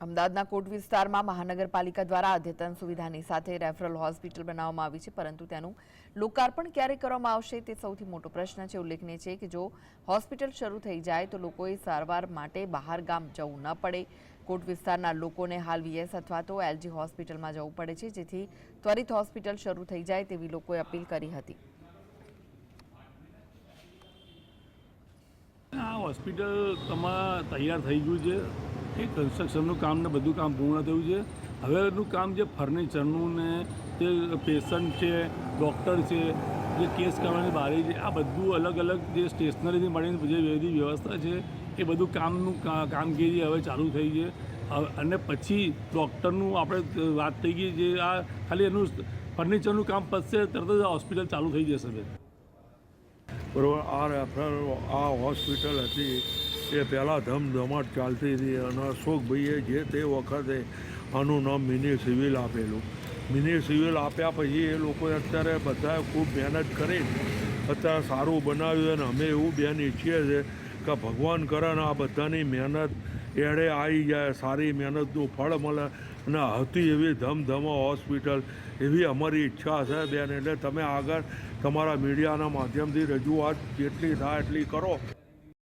અમદાવાદના કોટ વિસ્તારમાં મહાનગરપાલિકા દ્વારા અદ્યતન સુવિધાની સાથે રેફરલ હોસ્પિટલ બનાવવામાં આવી છે, પરંતુ તેનું લોકાર્પણ ક્યારે કરવામાં આવશે તે સૌથી મોટો પ્રશ્ન છે। ઉલ્લેખનીય છે કે જો હોસ્પિટલ શરૂ થઈ જાય તો લોકોએ સારવાર માટે બહાર ગામ જવું ન પડે। કોટ વિસ્તારના લોકોને હાલ વીએસ અથવા તો એલજી હોસ્પિટલમાં જવું પડે છે, જેથી ત્વરિત હોસ્પિટલ શરૂ થઈ જાય તેવી લોકોએ અપીલ કરી હતી। આ હોસ્પિટલ તૈયાર થઈ ગયું છે, એ કન્સ્ટ્રક્શનનું કામ ને બધું કામ પૂર્ણ થયું છે। હવેનું કામ જે ફર્નિચરનું ને જે પેશન્ટ છે, ડૉક્ટર છે, જે કેસ કરવાની બારી છે, આ બધું અલગ અલગ જે સ્ટેશનરીથી મળીને જે બધી વ્યવસ્થા છે એ બધું કામગીરી હવે ચાલુ થઈ છે। અને પછી ડૉક્ટરનું આપણે વાત થઈ ગઈ, જે આ ખાલી એનું ફર્નિચરનું કામ પતશે તરત જ હોસ્પિટલ ચાલુ થઈ જશે। બરાબર, આ રેફરલ આ હોસ્પિટલ હતી એ પહેલાં ધમધમાટ ચાલતી હતી અને અશોકભાઈએ જે તે વખતે આનું નામ મિની સિવિલ આપેલું। મિની સિવિલ આપ્યા પછી એ લોકોએ અત્યારે બધાએ ખૂબ મહેનત કરી અત્યારે સારું બનાવ્યું, અને અમે એવું બેન ઈચ્છીએ છીએ કે ભગવાન કરે ને આ બધાની મહેનત એડે આવી જાય, સારી મહેનતનું ફળ મળે અને હતી એવી ધમધમા હોસ્પિટલ એવી અમારી ઈચ્છા છે બેન। એટલે તમે આગળ તમારા મીડિયાના માધ્યમથી રજૂઆત જેટલી થાય એટલી કરો।